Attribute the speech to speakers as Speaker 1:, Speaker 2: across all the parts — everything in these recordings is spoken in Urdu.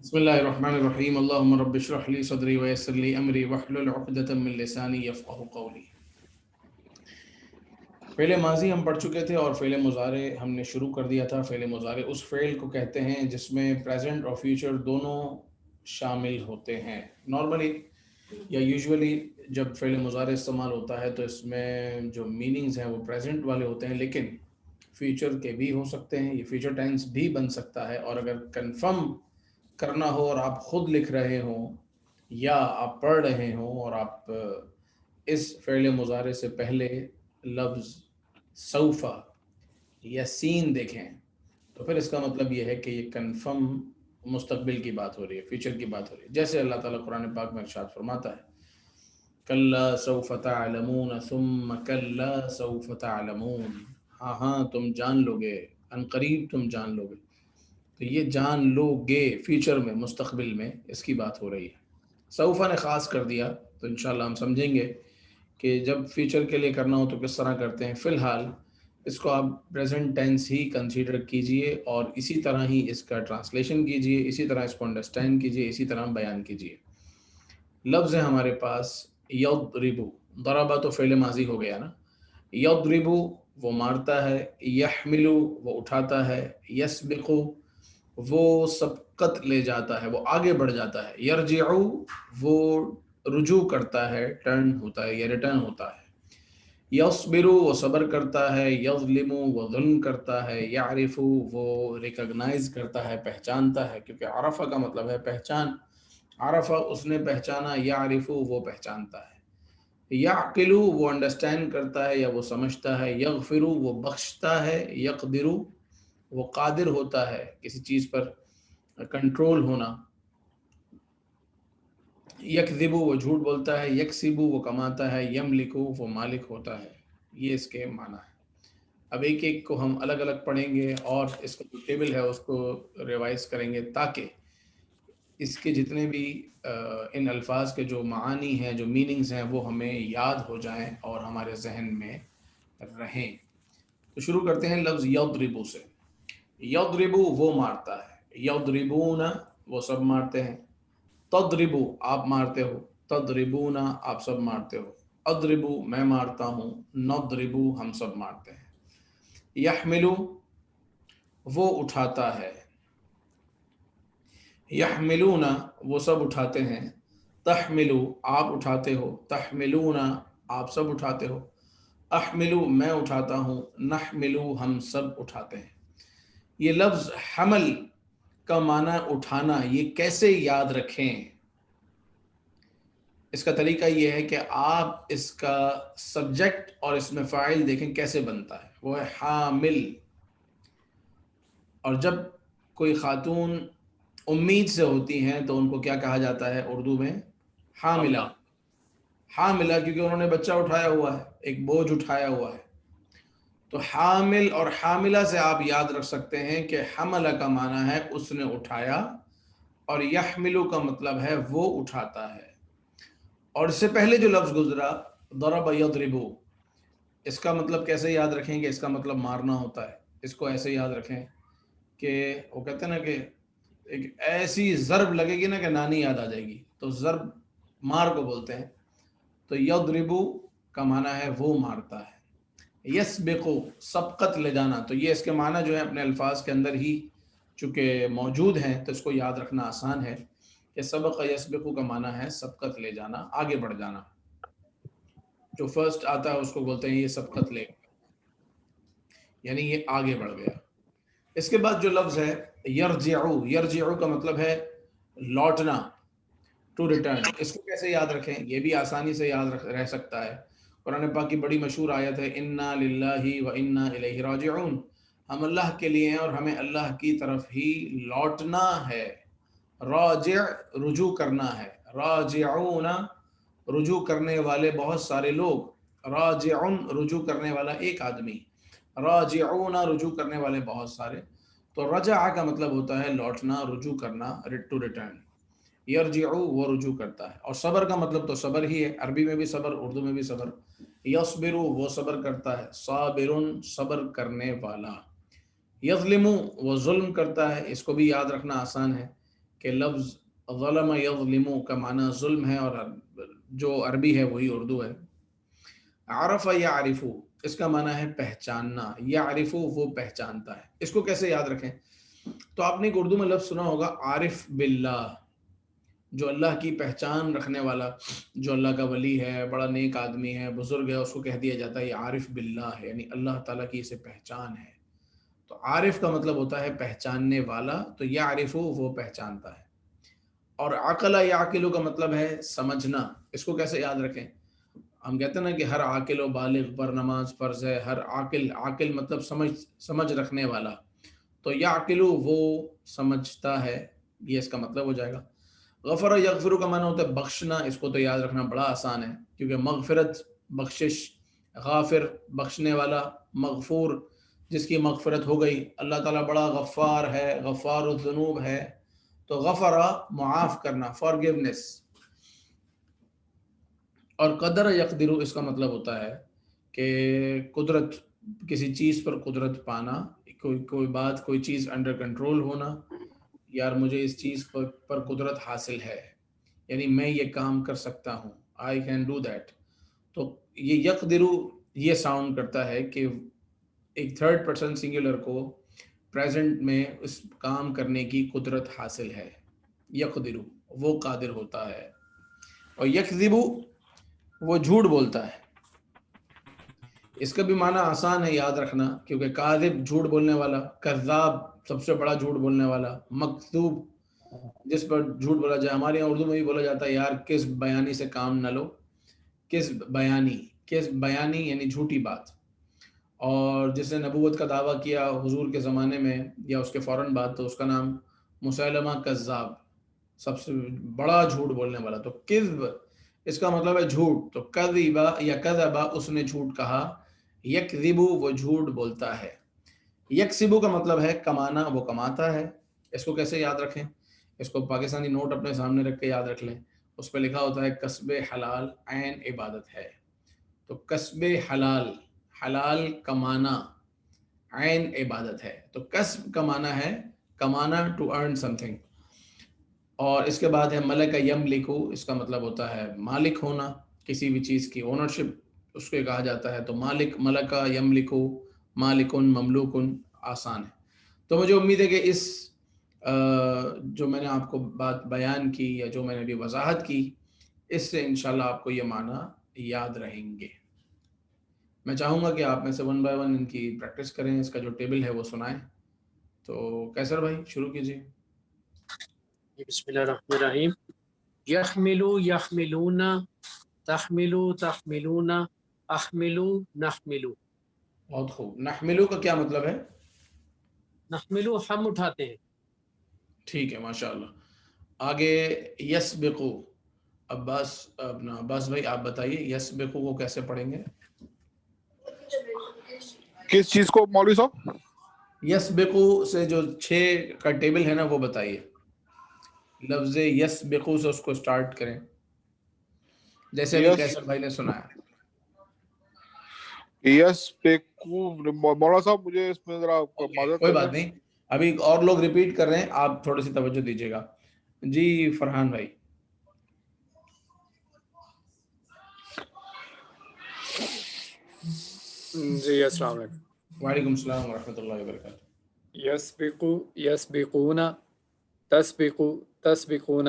Speaker 1: بسم اللہ الرحمن الرحیم اللہم رب اشرح لی صدری ویسر لی امری واحلل عقدۃ من لسانی یفقہوا قولی۔ فعل ماضی ہم پڑھ چکے تھے اور فعل مضارع ہم نے شروع کر دیا تھا۔ فعل مضارع اس فعل کو کہتے ہیں جس میں پریزنٹ اور فیوچر دونوں شامل ہوتے ہیں۔ نارملی یا یوزولی جب فعل مضارع استعمال ہوتا ہے تو اس میں جو میننگز ہیں وہ پریزنٹ والے ہوتے ہیں، لیکن فیوچر کے بھی ہو سکتے ہیں، یہ فیوچر ٹینس بھی بن سکتا ہے۔ اور اگر کنفرم کرنا ہو اور آپ خود لکھ رہے ہوں یا آپ پڑھ رہے ہوں اور آپ اس فعل مضارع سے پہلے لفظ سوف یا سین دیکھیں تو پھر اس کا مطلب یہ ہے کہ یہ کنفرم مستقبل کی بات ہو رہی ہے، فیوچر کی بات ہو رہی ہے۔ جیسے اللہ تعالیٰ قرآن پاک میں ارشاد فرماتا ہے کلا سوف تعلمون ثم کلا سوف تعلمون، ہاں ہاں تم جان لو گے، ان قریب تم جان لو گے۔ تو یہ جان لو گے فیوچر میں، مستقبل میں اس کی بات ہو رہی ہے۔ سوفا نے خاص کر دیا تو انشاءاللہ ہم سمجھیں گے کہ جب فیوچر کے لیے کرنا ہو تو کس طرح کرتے ہیں۔ فی الحال اس کو آپ پریزنٹ ٹینس ہی کنسیڈر کیجئے اور اسی طرح ہی اس کا ٹرانسلیشن کیجئے، اسی طرح اس کو انڈرسٹینڈ کیجئے، اسی طرح بیان کیجئے۔ لفظ ہے ہمارے پاس یضربو، ضربہ تو فعل ماضی ہو گیا نا۔ یضربو وہ مارتا ہے، یحملو وہ اٹھاتا ہے، یسبقو وہ سبقت لے جاتا ہے، وہ آگے بڑھ جاتا ہے، یرجعو وہ رجوع کرتا ہے، ٹرن ہوتا ہے یا ریٹرن ہوتا ہے، یصبرو وہ صبر کرتا ہے، یظلمو وہ ظلم کرتا ہے، یعرفو وہ ریکگنائز کرتا ہے، پہچانتا ہے، کیونکہ عرفہ کا مطلب ہے پہچان۔ عرفہ اس نے پہچانا، یعرفو وہ پہچانتا ہے، یعقلو وہ انڈرسٹینڈ کرتا ہے یا وہ سمجھتا ہے، یغفرو وہ بخشتا ہے، یقدرو وہ قادر ہوتا ہے کسی چیز پر کنٹرول ہونا، یکذبو وہ جھوٹ بولتا ہے، یکسبو وہ کماتا ہے، یملکو وہ مالک ہوتا ہے۔ یہ اس کے معنی ہے۔ اب ایک ایک کو ہم الگ الگ پڑھیں گے اور اس کا جو ٹیبل ہے اس کو ریوائز کریں گے تاکہ اس کے جتنے بھی ان الفاظ کے جو معانی ہیں، جو میننگز ہیں، وہ ہمیں یاد ہو جائیں اور ہمارے ذہن میں رہیں۔ تو شروع کرتے ہیں لفظ یضربو سے۔ یضربو وہ مارتا ہے، یضربون وہ سب مارتے ہیں، تضربو آپ مارتے ہو، تضربون آپ سب مارتے ہو، اضربو میں مارتا ہوں، نضربو ہم سب مارتے ہیں، یحملو وہ اٹھاتا ہے، یحملون وہ سب اٹھاتے ہیں، تحملو آپ اٹھاتے ہو، تحملون آپ سب اٹھاتے ہو، احملو میں اٹھاتا ہوں، نحملو ہم سب اٹھاتے ہیں۔ یہ لفظ حمل کا معنی اٹھانا، یہ کیسے یاد رکھیں؟ اس کا طریقہ یہ ہے کہ آپ اس کا سبجیکٹ اور اس میں فاعل دیکھیں کیسے بنتا ہے، وہ ہے حامل۔ اور جب کوئی خاتون امید سے ہوتی ہیں تو ان کو کیا کہا جاتا ہے اردو میں؟ حاملہ۔ حاملہ کیونکہ انہوں نے بچہ اٹھایا ہوا ہے، ایک بوجھ اٹھایا ہوا ہے۔ تو حامل اور حاملہ سے آپ یاد رکھ سکتے ہیں کہ حملہ کا معنی ہے اس نے اٹھایا اور یحملو کا مطلب ہے وہ اٹھاتا ہے۔ اور اس سے پہلے جو لفظ گزرا ضرب یضربو، اس کا مطلب کیسے یاد رکھیں گے؟ اس کا مطلب مارنا ہوتا ہے۔ اس کو ایسے یاد رکھیں کہ وہ کہتے ہیں نا کہ ایک ایسی ضرب لگے گی نا کہ نانی یاد آ جائے گی، تو ضرب مار کو بولتے ہیں۔ تو یضربو کا معنی ہے وہ مارتا ہے، یسبقو سبقت لے جانا، تو یہ اس کے معنی جو ہے اپنے الفاظ کے اندر ہی چونکہ موجود ہیں تو اس کو یاد رکھنا آسان ہے کہ سبق یسبقو کا معنی ہے سبقت لے جانا، آگے بڑھ جانا۔ جو فرسٹ آتا ہے اس کو بولتے ہیں یہ سبقت لے، یعنی یہ آگے بڑھ گیا۔ اس کے بعد جو لفظ ہے یرجعو، یرجعو کا مطلب ہے لوٹنا، ٹو ریٹرن۔ اس کو کیسے یاد رکھیں؟ یہ بھی آسانی سے یاد رہ سکتا ہے۔ قرآن پاک کی بڑی مشہور آیت ہے انا للہ و انا الیہ راجعون، ہم اللہ کے لیے ہیں اور ہمیں اللہ کی طرف ہی لوٹنا ہے۔ راجع رجوع کرنا ہے، راجعون رجوع کرنے والے بہت سارے لوگ، راجعن رجوع کرنے والا ایک آدمی، راجعون رجوع کرنے والے بہت سارے۔ تو رجع کا مطلب ہوتا ہے لوٹنا، رجوع کرنا، ٹو ریٹرن۔ یرجعو وہ رجوع کرتا ہے، اور صبر کا مطلب تو صبر ہی ہے، عربی میں بھی صبر، اردو میں بھی صبر۔ یصبرو وہ صبر کرتا ہے، صابرن صبر کرنے والا۔ یظلمو وہ ظلم کرتا ہے، اس کو بھی یاد رکھنا آسان ہے، کہ لفظ ظلم یظلم کا معنی ظلم ہے اور جو عربی ہے وہی اردو ہے. عرف یعرف اس کا معنی ہے پہچاننا، یعرف وہ پہچانتا ہے. اس کو کیسے یاد رکھیں؟ تو آپ نے ایک اردو میں لفظ سنا ہوگا عارف باللہ، جو اللہ کی پہچان رکھنے والا، جو اللہ کا ولی ہے، بڑا نیک آدمی ہے، بزرگ ہے، اس کو کہہ دیا جاتا ہے یہ عارف باللہ ہے، یعنی اللہ تعالیٰ کی اسے پہچان ہے. تو عارف کا مطلب ہوتا ہے پہچاننے والا، تو یعرف وہ پہچانتا ہے. اور عقل یعقل کا مطلب ہے سمجھنا. اس کو کیسے یاد رکھیں؟ ہم کہتے ہیں نا کہ ہر عاقل و بالغ پر نماز فرض ہے. ہر عاقل مطلب سمجھ رکھنے والا. تو یعقل وہ سمجھتا ہے، یہ اس کا مطلب ہو جائے گا. غفر و یغفر کا معنی ہوتا ہے بخشنا. اس کو تو یاد رکھنا بڑا آسان ہے، کیونکہ مغفرت بخشش، غافر بخشنے والا، مغفور جس کی مغفرت ہو گئی. اللہ تعالیٰ بڑا غفار ہے، غفار الذنوب ہے. تو غفرہ معاف کرنا، فارگیونیس. اور قدر یقدر اس کا مطلب ہوتا ہے کہ قدرت، کسی چیز پر قدرت پانا، کوئی بات، کوئی چیز انڈر کنٹرول ہونا. یار مجھے اس چیز پر قدرت حاصل ہے، یعنی میں یہ کام کر سکتا ہوں، آئی کین ڈو دیٹ. تو یہ یقدر یہ ساؤنڈ کرتا ہے کہ ایک تھرڈ پرسن سنگولر کو پریزنٹ میں اس کام کرنے کی قدرت حاصل ہے. یقدر وہ قادر ہوتا ہے. اور یکذب وہ جھوٹ بولتا ہے. اس کا بھی معنی آسان ہے یاد رکھنا، کیونکہ کاذب جھوٹ بولنے والا، کذاب سب سے بڑا جھوٹ بولنے والا، مکذوب جس پر جھوٹ بولا جائے. ہمارے یہاں اردو میں بھی بولا جاتا ہے یار کس بیانی سے کام نہ لو. کس بیانی یعنی جھوٹی بات. اور جس نے نبوت کا دعویٰ کیا حضور کے زمانے میں یا اس کے فوراً بعد، تو اس کا نام مسیلمہ کذاب، سب سے بڑا جھوٹ بولنے والا. تو کذب اس کا مطلب ہے جھوٹ. تو کذبا یا کذبا اس نے جھوٹ کہا. یکذب وہ جھوٹ بولتا ہے. یکسب کا مطلب ہے کمانا، وہ کماتا ہے. اس کو کیسے یاد رکھیں؟ اس کو پاکستانی نوٹ اپنے سامنے رکھ کے یاد رکھ لیں. اس پہ لکھا ہوتا ہے کسب حلال عین عبادت ہے. تو کسب حلال، حلال کمانا، عین عبادت ہے. تو کسب کمانا ہے، کمانا ٹو ارن سم تھنگ. اور اس کے بعد ہے ملک یملکو، اس کا مطلب ہوتا ہے مالک ہونا، کسی بھی چیز کی اونرشپ اس کو کہا جاتا ہے. تو مالک، ملکہ یملکو، مالکن، مملوکن، آسان ہے. تو مجھے امید ہے کہ اس جو میں نے آپ کو بات بیان کی یا جو میں نے ابھی وضاحت کی، اس سے انشاءاللہ آپ کو یہ معنی یاد رہیں گے. میں چاہوں گا کہ آپ میں سے ون بائی ون ان کی پریکٹس کریں. اس کا جو ٹیبل ہے وہ سنائیں. تو کیسر بھائی شروع کیجیے.
Speaker 2: بسم اللہ الرحمن الرحیم. یحملو یحملون، تحملو تحملون، احملو نحملو.
Speaker 1: بہت خوب. نحملو کا کیا مطلب ہے؟
Speaker 2: نحملو ہم اٹھاتے ہیں.
Speaker 1: ٹھیک ہے، ماشاءاللہ. آگے یسبقو. عباس بھائی آپ بتائیے یسبقو کو کیسے پڑھیں گے؟
Speaker 3: کس چیز کو مولوی صاحب؟
Speaker 1: یسبقو سے جو 6 کا ٹیبل ہے نا وہ بتائیے. لفظ یسبقو سے اس کو سٹارٹ کریں، جیسے ابھی کیسر بھائی نے سنایا.
Speaker 3: مولانا صاحب مجھے اس میں ذرا معذرت
Speaker 1: کوئی
Speaker 3: کریں.
Speaker 1: بات نہیں، ابھی اور لوگ ریپیٹ کر رہے ہیں، آپ تھوڑی سی توجہ دیجیے گا. جی فرحان بھائی.
Speaker 2: جی السلام علیکم.
Speaker 1: وعلیکم السلام ورحمۃ اللہ وبرکاتہ.
Speaker 2: یسبقو یسبقون، تسبقو تسبقون،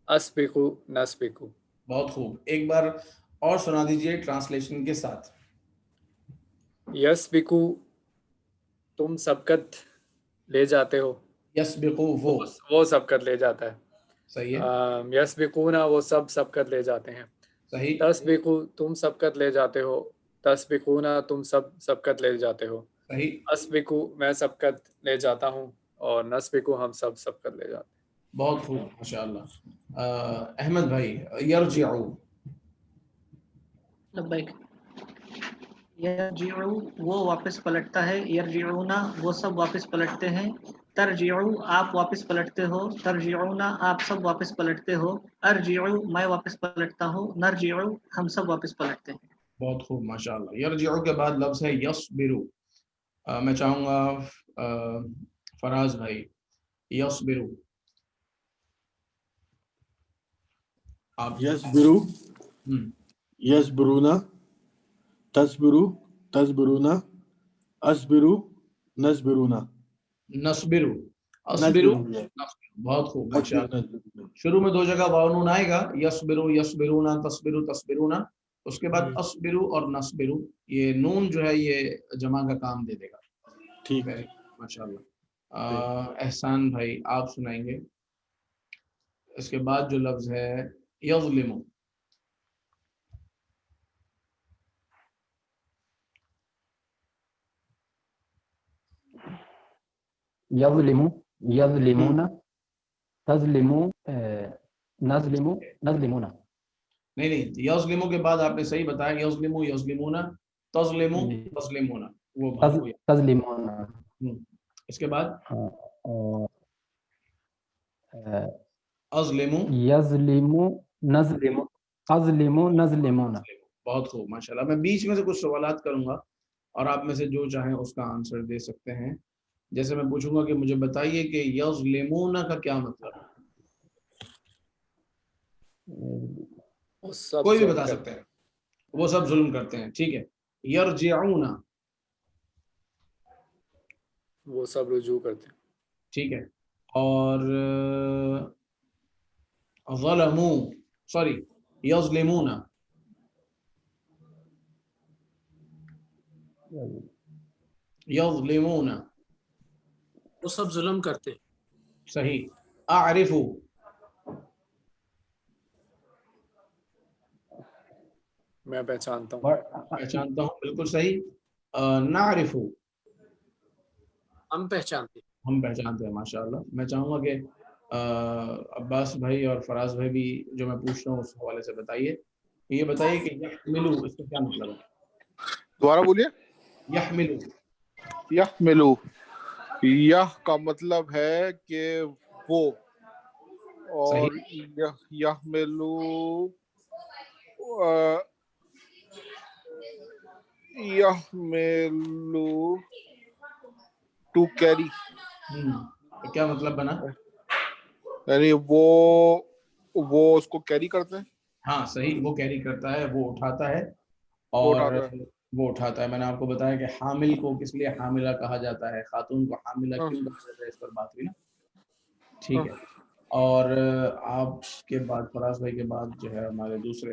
Speaker 2: اسبقو نسبقو.
Speaker 1: بہت خوب. ایک بار اور سنا دیجئے ٹرانسلیشن کے ساتھ.
Speaker 2: یسبقو تم سبقت لے جاتے ہو.
Speaker 1: یسبقو
Speaker 2: وہ سبقت لے جاتا ہے.
Speaker 1: صحیح ہے.
Speaker 2: یسبقون وہ سب سبقت لے جاتے ہیں.
Speaker 1: صحیح.
Speaker 2: تسبقو تم سبقت لے جاتے ہو. تسبقون تم سب سبقت لے جاتے ہو.
Speaker 1: صحیح.
Speaker 2: اسبقو میں سبقت لے جاتا ہوں، اور نسبقو ہم سب سبقت لے جاتے ہیں.
Speaker 1: بہت خوب ماشاءاللہ. احمد بھائی یرجعو.
Speaker 4: لبیک. یرجعو وہ واپس پلٹتا ہے. یرجعون وہ سب واپس پلٹتے ہیں. ترجعو آپ واپس پلٹتے ہو. ترجعون آپ سب واپس پلٹتے ہو. ارجعو میں واپس پلٹتا ہوں. نرجعو ہم سب واپس پلٹتے ہیں.
Speaker 1: بہت خوب ماشاءاللہ. یرجعو کے بعد لفظ ہے یصبرو. میں چاہوں گا فراز بھائی یصبرو. آپ
Speaker 5: یصبرو
Speaker 1: ہم،
Speaker 5: یصبرونا تصبرو تصبرونا اصبرو نصبرونا
Speaker 1: نصبرو اصبرو
Speaker 5: نصبرو ہے
Speaker 1: نصبرو، بہت خوب ماشاءاللہ.
Speaker 5: نصبرو
Speaker 1: شروع میں 2 جگہ واو نون آئے گا، یصبرو یصبرونا تصبرو تصبرونا، اس کے بعد
Speaker 5: جی
Speaker 1: اصبرو اور نصبرو، یہ نون جو ہے یہ جمع کا کام دے دے گا.
Speaker 5: ٹھیک
Speaker 1: ویری ماشاءاللہ.
Speaker 5: ٹھیک.
Speaker 1: احسان بھائی آپ سنائیں گے. اس کے بعد جو لفظ ہے یظلم.
Speaker 6: يظلم يظلمون تظلم نظلم نظلمون.
Speaker 1: نہیں نہیں، یظلمو کے بعد آپ نے صحیح بتایا، یظلمو یظلمون تظلمو
Speaker 6: جی.
Speaker 1: تظلمون، وہ بات کو
Speaker 6: تظلمون.
Speaker 1: اس کے بعد
Speaker 6: اور
Speaker 1: اظلمو
Speaker 6: يظلم نظلم أظلم نظلمون.
Speaker 1: بہت خوب ماشاءاللہ. میں بیچ میں سے کچھ سوالات کروں گا اور آپ میں سے جو چاہیں اس کا آنسر دے سکتے ہیں. جیسے میں پوچھوں گا کہ مجھے بتائیے کہ یظلمون کا کیا مطلب ہے،
Speaker 2: وہ سب
Speaker 1: کوئی بھی
Speaker 2: ظلم
Speaker 1: بتا
Speaker 2: کرتے
Speaker 1: سکتے ہیں. وہ سب ظلم کرتے ہیں، ٹھیک ہے. یرجعون،
Speaker 2: وہ سب رجوع کرتے ہیں.
Speaker 1: ٹھیک ہے. اور ظلموا، سوری یظلمون، یظلمون،
Speaker 7: وہ سب ظلم کرتے ہیں.
Speaker 1: صحیح. اعرف،
Speaker 2: میں پہچانتا ہوں.
Speaker 1: پہچانتا ہوں، بالکل صحیح. نعرف،
Speaker 7: ہم پہچانتے ہیں.
Speaker 1: ہم پہچانتے ہیں، ماشاءاللہ. میں چاہوں گا کہ عباس بھائی اور فراز بھائی بھی جو میں پوچھ رہا ہوں اس حوالے سے بتائیے. یہ بتائیے کہ یحملو اس کا کیا مطلب ہے.
Speaker 3: دوبارہ بولیے.
Speaker 1: یحملو،
Speaker 3: یحملو، یہ کا مطلب ہے کہ وہ، اور
Speaker 1: صحیح.
Speaker 3: یحملو یحملو ٹو کیری،
Speaker 1: تو کیا مطلب بنا؟
Speaker 3: یعنی وہ اس کو کیری کرتے ہیں.
Speaker 1: ہاں صحیح، وہ کیری کرتا ہے، وہ اٹھاتا ہے.
Speaker 3: وہ
Speaker 1: اور
Speaker 3: اٹھاتا ہے.
Speaker 1: وہ اٹھاتا ہے. میں نے آپ کو بتایا کہ حامل کو کس لیے حاملہ کہا جاتا ہے، خاتون کو حاملہ
Speaker 3: ہاں.
Speaker 1: کیوں کہا جاتا ہے، اس پر بات ہوئی نا. ٹھیک
Speaker 3: ہاں.
Speaker 1: ہے. اور آپ کے بعد فراز بھائی کے بعد جو ہے ہمارے دوسرے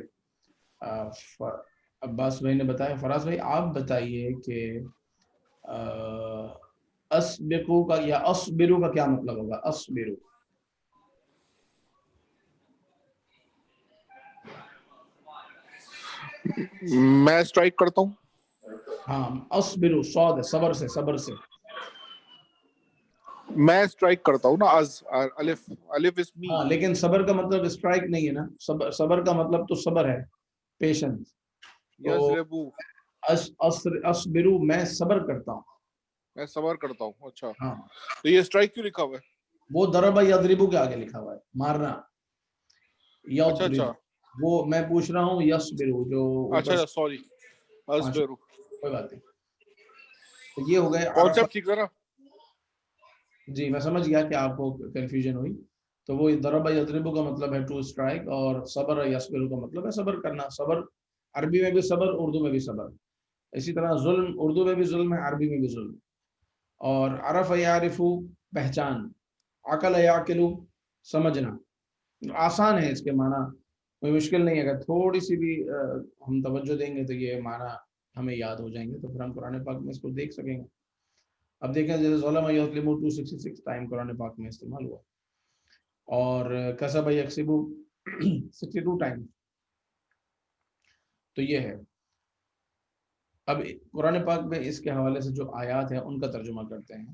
Speaker 1: عباس بھائی نے بتایا. فراز بھائی آپ بتائیے کہ اسبقو کا یا اصبرو کا کیا مطلب ہوگا. اصبرو،
Speaker 3: میں اسٹرائک کرتا ہوں.
Speaker 1: ہاں اصبرو صاد ہے، صبر سے، صبر سے.
Speaker 3: میں اسٹرائک کرتا ہوں نا، از الف، الف از می.
Speaker 1: ہاں لیکن صبر کا مطلب اسٹرائک نہیں ہے نا. صبر کا مطلب تو صبر ہے، پیشنس.
Speaker 3: یضربو،
Speaker 1: اصبرو میں صبر کرتا ہوں.
Speaker 3: میں صبر کرتا ہوں. اچھا،
Speaker 1: ہاں
Speaker 3: تو یہ اسٹرائک کیوں لکھا ہوا ہے؟
Speaker 1: وہ ضرب یضربو کے آگے لکھا ہوا ہے، مارنا.
Speaker 3: اچھا اچھا
Speaker 1: وہ میں پوچھ رہا ہوں یصبرو جو اوپر
Speaker 3: اچھا، سوری،
Speaker 1: ماشاء
Speaker 3: اصبرو.
Speaker 1: کوئی بات نہیں. تو یہ ہو گئے عرفہ.
Speaker 3: کانسیپٹ ٹھیک ہے نا؟
Speaker 1: جی میں سمجھ گیا کہ آپ کو کنفیوژن ہوئی. تو وہ ضرب یضربو کا مطلب ہے ٹو اسٹرائک، اور صبر یصبرو کا مطلب ہے صبر کرنا. صبر عربی میں بھی صبر، اردو میں بھی صبر. اسی طرح ظلم اردو میں بھی ظلم ہے، عربی میں بھی ظلم. اور عرف یعرف پہچان، عقل یعقل سمجھنا. آسان ہے اس کے معنی، کوئی مشکل نہیں ہے. اگر تھوڑی سی بھی ہم توجہ دیں گے تو یہ معنی ہمیں یاد ہو جائیں گے، تو پھر ہم قرآن پاک میں اس کو دیکھ سکیں گے. اب دیکھیں جیسے ظلم یظلم 266 ٹائم قرآن پاک میں استعمال ہوا، اور کسب یکسب 62 ٹائم. تو یہ ہے. اب قرآن پاک میں اس کے حوالے سے جو آیات ہیں ان کا ترجمہ کرتے ہیں.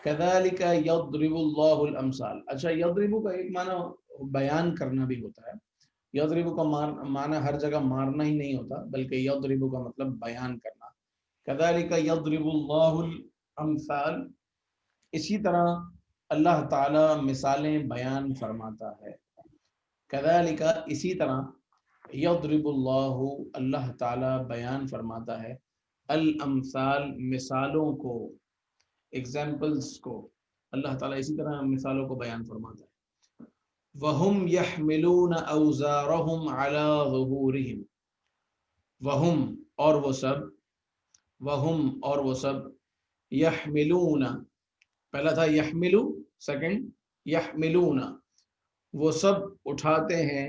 Speaker 1: كذلك يضرب الله الامثال. اچھا یضرب کا ایک معنی بیان کرنا بھی ہوتا ہے. یضرب کا معنی ہر جگہ مارنا ہی نہیں ہوتا، بلکہ یضرب کا مطلب بیان کرنا. كذلك يضرب الله الامثال، اسی طرح اللہ تعالی مثالیں بیان فرماتا ہے. كذلك اسی طرح یضرب اللہ، اللہ تعالی بیان فرماتا ہے، الامثال مثالوں کو، ایگزامپلس کو. اللہ تعالیٰ اسی طرح مثالوں کو بیان فرماتا ہے. وَهُمْ يَحْمِلُونَ أَوْزَارَهُمْ عَلَى ظُهُورِهِمْ. وَهُمْ اور وہ سب، وَهُمْ اور وہ سب، يَحْمِلُونَ پہلا تھا يَحْمِلُ، سیکنڈ يَحْمِلُونَ وہ سب اٹھاتے ہیں،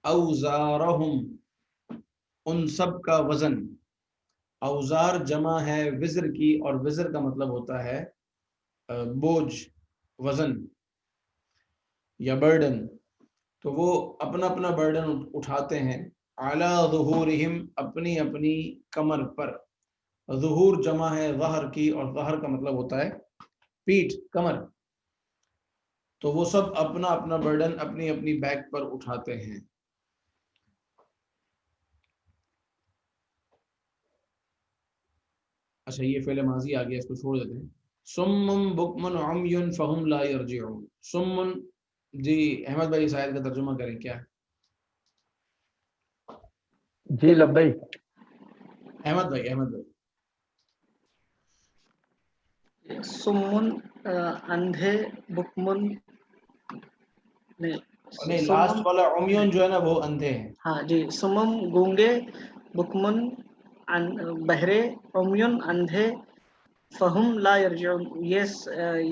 Speaker 1: أَوْزَارَهُمْ ان سب کا وزن. اوزار جمع ہے وزر کی، اور وزر کا مطلب ہوتا ہے بوجھ، وزن یا برڈن. تو وہ اپنا اپنا برڈن اٹھاتے ہیں، علی ظہورہم اپنی اپنی کمر پر. ظہور جمع ہے ظہر کی، اور ظہر کا مطلب ہوتا ہے پیٹھ، کمر. تو وہ سب اپنا اپنا برڈن اپنی اپنی بیک پر اٹھاتے ہیں. اچھا یہ فعل ماضی آ گیا، اس کو چھوڑ دیتے ہیں. سم بکمن عمی فہم لا یرجعون. سم، جی احمد بھائی اس آیت کا ترجمہ کریں کیا ہے؟
Speaker 6: جی لبیک.
Speaker 1: احمد بھائی
Speaker 4: سمن اندھے، بکمن
Speaker 1: نہیں، لاسٹ والا عمیون جو ہے نا وہ اندھے ہیں.
Speaker 4: ہاں جی، سمم گونگے، بکمن بہرے، عمیون اندھے، فہم لا یرجعون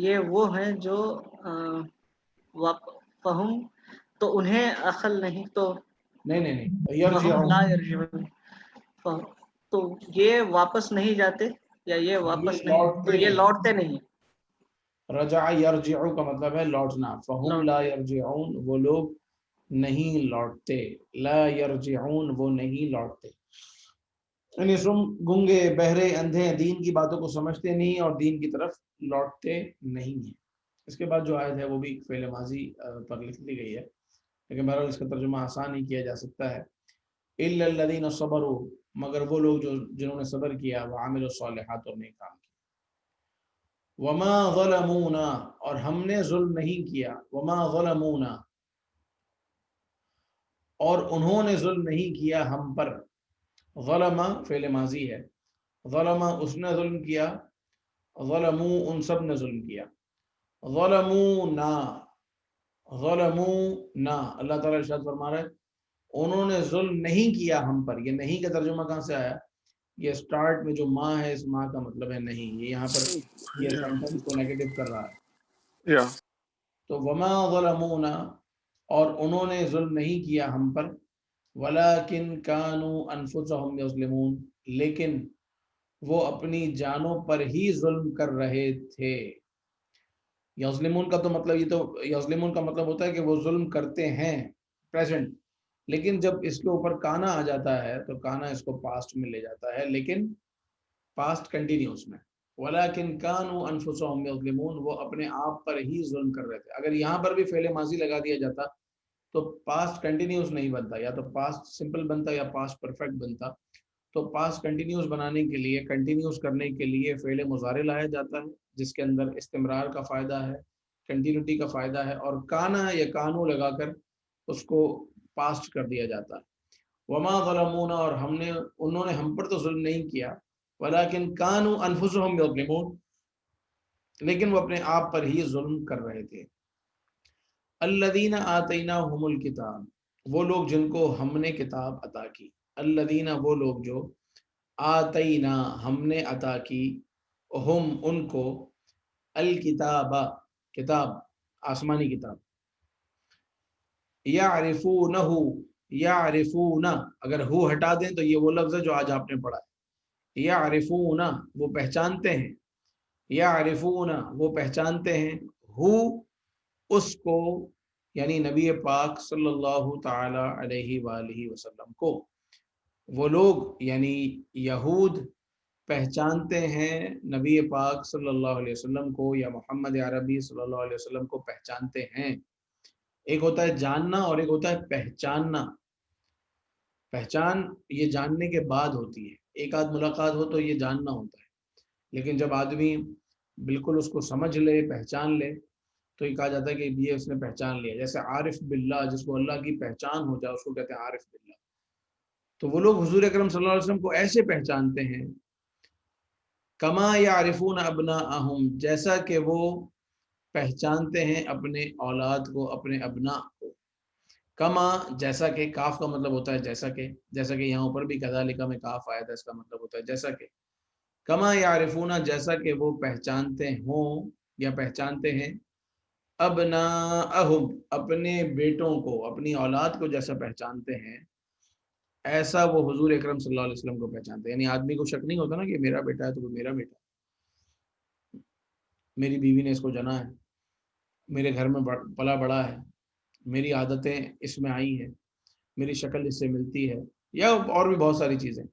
Speaker 4: یہ وہ ہیں جو فہم تو انہیں عقل نہیں، تو
Speaker 1: نہیں
Speaker 4: فہم لا
Speaker 1: یرجعون،
Speaker 4: یرجعون تو یہ واپس نہیں جاتے، یا یہ واپس نہیں، تو یہ لوٹتے نہیں.
Speaker 1: رجع یرجع کا مطلب ہے لوٹنا. فہم لا یرجعون وہ لوگ نہیں لوٹتے، لا یرجعون وہ نہیں لوٹتے. یعنی سم گنگے بہرے اندھے دین کی باتوں کو سمجھتے نہیں اور دین کی طرف لوٹتے نہیں ہیں. اس کے بعد جو آیت ہے وہ بھی فعل ماضی پر لکھ لی گئی ہے، لیکن بہرحال اس کا ترجمہ آسان ہی کیا جا سکتا ہے. الا الذین صبروا مگر وہ لوگ جنہوں نے صبر کیا، وعملوا الصالحات اور نیک کام کیا. وما ظلمونا اور ہم نے ظلم نہیں کیا، وما ظلمونا اور انہوں نے ظلم نہیں کیا ہم پر. ظلم فعل ماضی ہے، ظلم اس نے ظلم کیا، ظلموا ان سب نے ظلم کیا. ظلمونا ظلمونا اللہ تعالیٰ ارشاد فرما رہا ہے انہوں نے ظلم نہیں کیا ہم پر. یہ نہیں کا ترجمہ کہاں سے آیا؟ یہ سٹارٹ میں جو ماں ہے، اس ماں کا مطلب ہے نہیں. یہ یہاں پر یہ سینٹنس کو نیگیٹو کر رہا ہے. تو وما ظلمونا اور انہوں نے ظلم نہیں کیا ہم پر، ولیکن کانوا انفسہم یظلمون لیکن وہ اپنی جانوں پر ہی ظلم کر رہے تھے. یظلمون کا تو مطلب یظلمون کا مطلب ہوتا ہے کہ وہ ظلم کرتے ہیں پریزنٹ، لیکن جب اس کے اوپر کانا آ جاتا ہے تو کانا اس کو پاسٹ میں لے جاتا ہے، لیکن پاسٹ کنٹینیوس میں. ولیکن کانوا انفسہم یظلمون وہ اپنے آپ پر ہی ظلم کر رہے تھے. اگر یہاں پر بھی فعل ماضی لگا دیا جاتا تو پاسٹ کنٹینیوس نہیں بنتا، یا تو پاسٹ سمپل بنتا یا پاسٹ پرفیکٹ بنتا. تو پاسٹ کنٹینیوس بنانے کے لیے، کنٹینیوس کرنے کے لیے فعل مضارع لایا جاتا ہے جس کے اندر استمرار کا فائدہ ہے، کنٹینیوٹی کا فائدہ ہے، اور کانا یا کانو لگا کر اس کو پاسٹ کر دیا جاتا ہے. وما ظلمونا اور انہوں نے ہم پر تو ظلم نہیں کیا، ولیکن کانوا انفسہم یظلمون لیکن وہ اپنے آپ پر ہی ظلم کر رہے تھے. الذین آتیناہم الکتاب وہ لوگ جن کو ہم نے کتاب عطا کی. الذین وہ لوگ جو آتینا ہم نے عطا کی، ہم ان کو، الکتاب کتاب آسمانی کتاب، یعرفونہ یعرفون اگر ہو ہٹا دیں تو یہ وہ لفظ ہے جو آج آپ نے پڑھا ہے. یعرفون وہ پہچانتے ہیں، یعرفون وہ پہچانتے ہیں، ہو اس کو یعنی نبی پاک صلی اللہ تعالی علیہ وآلہ وسلم کو. وہ لوگ یعنی یہود پہچانتے ہیں نبی پاک صلی اللہ علیہ وسلم کو، یا محمد عربی صلی اللہ علیہ وسلم کو پہچانتے ہیں. ایک ہوتا ہے جاننا اور ایک ہوتا ہے پہچاننا. پہچان یہ جاننے کے بعد ہوتی ہے، ایک آدھ ملاقات ہو تو یہ جاننا ہوتا ہے، لیکن جب آدمی بالکل اس کو سمجھ لے، پہچان لے، تو یہ کہا جاتا ہے کہ یہ اس نے پہچان لیا. جیسے عارف باللہ جس کو اللہ کی پہچان ہو جائے اس کو کہتے ہیں عارف باللہ. تو وہ لوگ حضور اکرم صلی اللہ علیہ وسلم کو ایسے پہچانتے ہیں، کما یعرفون ابناءہم جیسا کہ وہ پہچانتے ہیں اپنے اولاد کو، اپنے ابنا کو. کما جیسا کہ، کاف کا مطلب ہوتا ہے جیسا کہ، جیسا کہ یہاں اوپر بھی کذالک میں کاف آیا تھا، اس کا مطلب ہوتا ہے جیسا کہ. کما یعرفون جیسا کہ وہ پہچانتے ہوں یا پہچانتے ہیں، ابناءہم اپنے بیٹوں کو، اپنی اولاد کو جیسا پہچانتے ہیں، ایسا وہ حضور اکرم صلی اللہ علیہ وسلم کو پہچانتے ہیں. یعنی آدمی کو شک نہیں ہوتا نا کہ میرا بیٹا ہے تو وہ میرا بیٹا ہے، میری بیوی نے اس کو جنا ہے، میرے گھر میں پلا بڑا ہے، میری عادتیں اس میں آئی ہیں، میری شکل اس سے ملتی ہے، یا اور بھی بہت ساری چیزیں.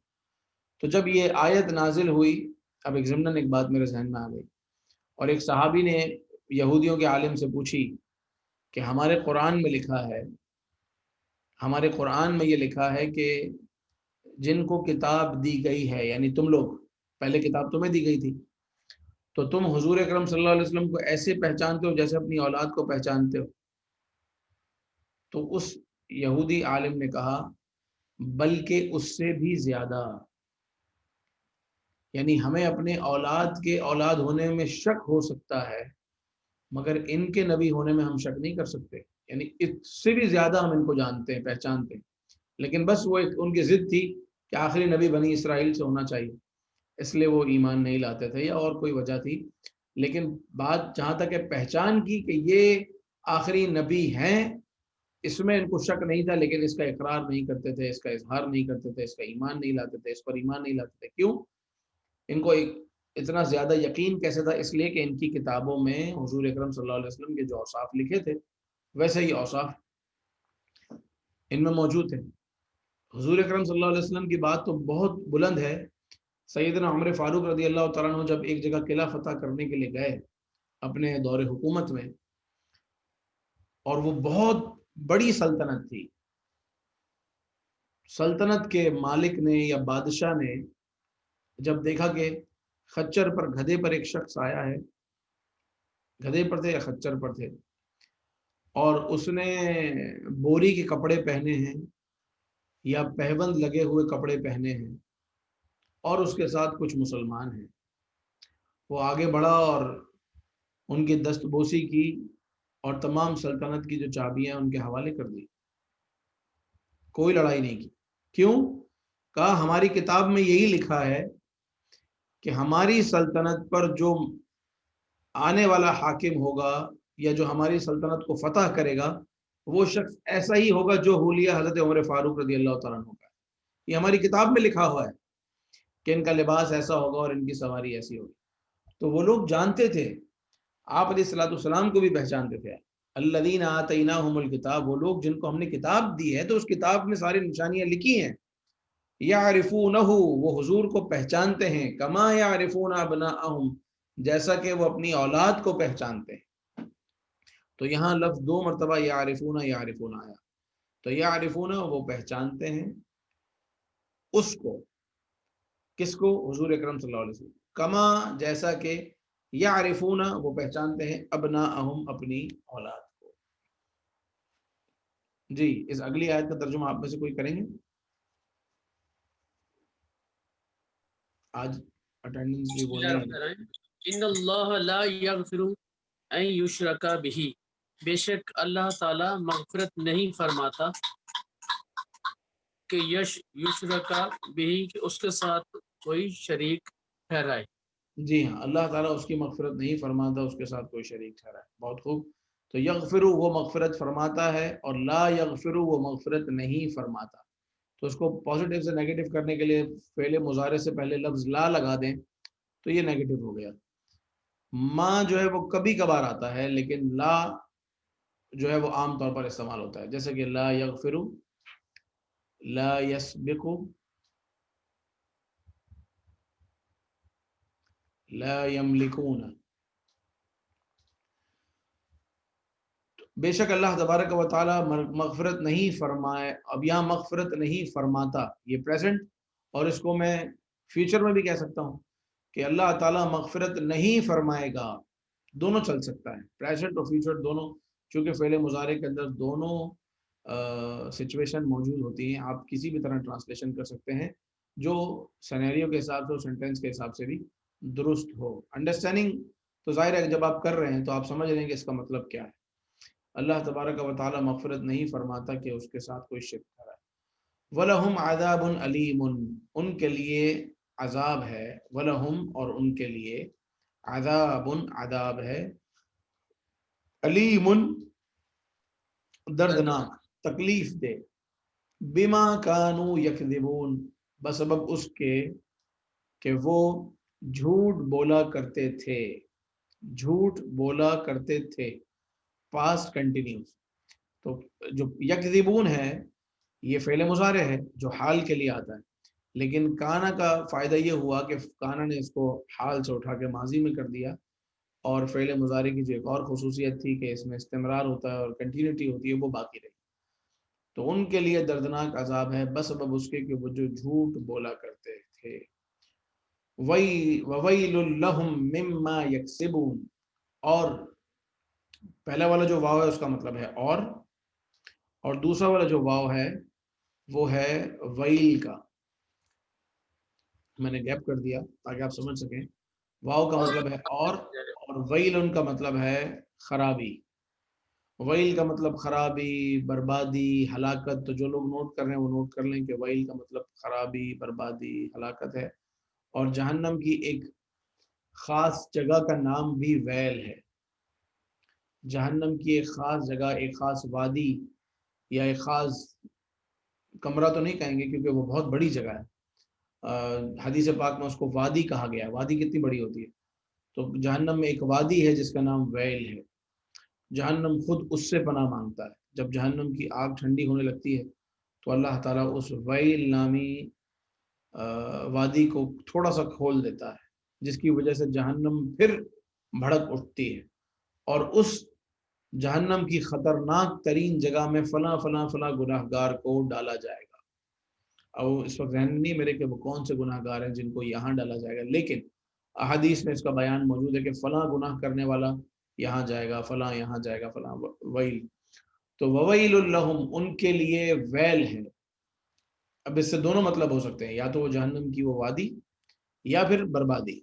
Speaker 1: تو جب یہ آیت نازل ہوئی، اب ایک ضمناً ایک بات میرے ذہن میں آ گئی، اور ایک صحابی نے یہودیوں کے عالم سے پوچھی کہ ہمارے قرآن میں لکھا ہے، ہمارے قرآن میں یہ لکھا ہے کہ جن کو کتاب دی گئی ہے، یعنی تم لوگ، پہلے کتاب تمہیں دی گئی تھی، تو تم حضور اکرم صلی اللہ علیہ وسلم کو ایسے پہچانتے ہو جیسے اپنی اولاد کو پہچانتے ہو. تو اس یہودی عالم نے کہا بلکہ اس سے بھی زیادہ، یعنی ہمیں اپنے اولاد کے اولاد ہونے میں شک ہو سکتا ہے مگر ان کے نبی ہونے میں ہم شک نہیں کر سکتے. یعنی اس سے بھی زیادہ ہم ان کو جانتے ہیں، پہچانتے ہیں. لیکن بس وہ ایک ان کی ضد تھی کہ آخری نبی بنی اسرائیل سے ہونا چاہیے، اس لیے وہ ایمان نہیں لاتے تھے، یا اور کوئی وجہ تھی. لیکن بات جہاں تک ہے پہچان کی کہ یہ آخری نبی ہیں، اس میں ان کو شک نہیں تھا، لیکن اس کا اقرار نہیں کرتے تھے، اس کا اظہار نہیں کرتے تھے، اس کا ایمان نہیں لاتے تھے، اس پر ایمان نہیں لاتے تھے. کیوں؟ ان کو اتنا زیادہ یقین کیسے تھا؟ اس لیے کہ ان کی کتابوں میں حضور اکرم صلی اللہ علیہ وسلم کے جو اوصاف لکھے تھے ویسے ہی اوصاف ان میں موجود تھے. حضور اکرم صلی اللہ علیہ وسلم کی بات تو بہت بلند ہے. سیدنا عمر فاروق رضی اللہ تعالیٰ عنہ جب ایک جگہ قلعہ فتح کرنے کے لیے گئے اپنے دور حکومت میں، اور وہ بہت بڑی سلطنت تھی، سلطنت کے مالک نے یا بادشاہ نے جب دیکھا کہ خچر پر، گدھے پر ایک شخص آیا ہے، گدھے پر تھے یا خچر پر تھے، اور اس نے بوری کے کپڑے پہنے ہیں یا پہبند لگے ہوئے کپڑے پہنے ہیں، اور اس کے ساتھ کچھ مسلمان ہیں. وہ آگے بڑھا اور ان کی دست بوسی کی اور تمام سلطنت کی جو چابیاں ان کے حوالے کر دی. کوئی لڑائی نہیں کی. کیوں؟ کہا ہماری کتاب میں یہی لکھا ہے کہ ہماری سلطنت پر جو آنے والا حاکم ہوگا یا جو ہماری سلطنت کو فتح کرے گا وہ شخص ایسا ہی ہوگا جو حلیہ حضرت عمر فاروق رضی اللہ تعالیٰ عنہ کا. یہ ہماری کتاب میں لکھا ہوا ہے کہ ان کا لباس ایسا ہوگا اور ان کی سواری ایسی ہوگی. تو وہ لوگ جانتے تھے، آپ علیہ الصلوۃ والسلام کو بھی پہچانتے تھے. الذین آتیناہم الکتاب، وہ لوگ جن کو ہم نے کتاب دی ہے تو اس کتاب میں ساری نشانیاں لکھی ہیں. یعرفونہ، وہ حضور کو پہچانتے ہیں، کما یعرفون ابناءہم، جیسا کہ وہ اپنی اولاد کو پہچانتے ہیں. تو یہاں لفظ 2 مرتبہ یعرفون یعرفون آیا. تو یعرفون وہ پہچانتے ہیں اس کو، کس کو؟ حضور اکرم صلی اللہ علیہ وسلم. کما جیسا کہ، یعرفون وہ پہچانتے ہیں، ابناءہم اپنی اولاد کو. جی اس اگلی آیت کا ترجمہ آپ میں سے کوئی کریں گے؟ آج اٹینڈنس بھی بول رہے ہیں.
Speaker 7: ان اللہ لا یغفر ان یشرک بہ، بے شک اللہ تعالی مغفرت نہیں فرماتا کہ یشرک بہ، کہ اس کے ساتھ کوئی شریک ٹھہرائے.
Speaker 1: جی ہاں، اللہ تعالیٰ اس کی مغفرت نہیں فرماتا اس کے ساتھ کوئی شریک ٹھہرائے. بہت خوب. تو یغفر وہ مغفرت فرماتا ہے، اور لا یغفر وہ مغفرت نہیں فرماتا. تو اس کو پازیٹیو سے نیگیٹو کرنے کے لیے فعل مضارع سے پہلے لفظ لا لگا دیں تو یہ نیگیٹو ہو گیا. ما جو ہے وہ کبھی کبھار آتا ہے، لیکن لا جو ہے وہ عام طور پر استعمال ہوتا ہے، جیسے کہ لا یغفر، لا یسبق، لا یملکون. بے شک اللہ تبارک و تعالی مغفرت نہیں فرمائے. اب یہاں مغفرت نہیں فرماتا، یہ پریزنٹ، اور اس کو میں فیوچر میں بھی کہہ سکتا ہوں کہ اللہ تعالیٰ مغفرت نہیں فرمائے گا. دونوں چل سکتا ہے، پریزنٹ اور فیوچر دونوں، چونکہ فعل مضارع کے اندر دونوں سچویشن موجود ہوتی ہیں. آپ کسی بھی طرح ٹرانسلیشن کر سکتے ہیں جو سینیریو کے حساب سے، سینٹینس کے حساب سے بھی درست ہو. انڈرسٹینڈنگ تو ظاہر ہے کہ جب آپ کر رہے ہیں تو آپ سمجھ رہے ہیں کہ اس کا مطلب کیا ہے. اللہ تبارک و تعالیٰ مغفرت نہیں فرماتا کہ اس کے ساتھ کوئی شرک کرا ہے. وَلَهُمْ عَذَابٌ عَلِيمٌ، ان کے لیے عذاب ہے، وَلَهُمْ اور ان کے لیے عذاب عذاب ہے، علیم دردناک، تکلیف دے، بما کانوا یکذبون، بسبب اس کے کہ وہ جھوٹ بولا کرتے تھے، جھوٹ بولا کرتے تھے، پاسٹ کنٹینیوس. تو جو یکذبون ہے یہ فعل مضارع ہے جو حال کے لیے آتا ہے، لیکن کانا کا فائدہ یہ ہوا کہ کانا نے اس کو حال سے اٹھا کے ماضی میں کر دیا، اور فعل مضارع کی جو ایک اور خصوصیت تھی کہ اس میں استمرار ہوتا ہے اور کنٹینیوٹی ہوتی ہے وہ باقی رہی. تو ان کے لیے دردناک عذاب ہے بسبب اس کے کہ وہ جو جھوٹ بولا کرتے تھے. وَوَيْلٌ لَهُم مِّمَّا يَكْسِبُونَ، اور پہلا والا جو واو ہے اس کا مطلب ہے اور دوسرا والا جو واو ہے وہ ہے ویل کا. میں نے گیپ کر دیا تاکہ آپ سمجھ سکیں. واو کا مطلب ہے اور ویل ان کا مطلب ہے خرابی. ویل کا مطلب خرابی، بربادی، ہلاکت. تو جو لوگ نوٹ کر رہے ہیں وہ نوٹ کر لیں کہ ویل کا مطلب خرابی، بربادی، ہلاکت ہے. اور جہنم کی ایک خاص جگہ کا نام بھی ویل ہے. جہنم کی ایک خاص جگہ، ایک خاص وادی یا ایک خاص کمرہ تو نہیں کہیں گے کیونکہ وہ بہت بڑی جگہ ہے. حدیث پاک میں اس کو وادی کہا گیا ہے. وادی کتنی بڑی ہوتی ہے؟ تو جہنم میں ایک وادی ہے جس کا نام ویل ہے. جہنم خود اس سے پناہ مانگتا ہے. جب جہنم کی آگ ٹھنڈی ہونے لگتی ہے تو اللہ تعالیٰ اس ویل نامی وادی کو تھوڑا سا کھول دیتا ہے، جس کی وجہ سے جہنم پھر بھڑک اٹھتی ہے، اور اس جہنم کی خطرناک ترین جگہ میں فلاں فلاں فلاں گناہ گار کو ڈالا جائے گا. اور اس وقت ذہن نہیں میرے کہ وہ کون سے گناہ گار ہیں جن کو یہاں ڈالا جائے گا، لیکن احادیث میں اس کا بیان موجود ہے کہ فلاں گناہ کرنے والا یہاں جائے گا، فلاں یہاں جائے گا، فلاں. ویل، تو وویل لہم، ان کے لیے ویل ہے. اب اس سے دونوں مطلب ہو سکتے ہیں، یا تو وہ جہنم کی وہ وادی یا پھر بربادی.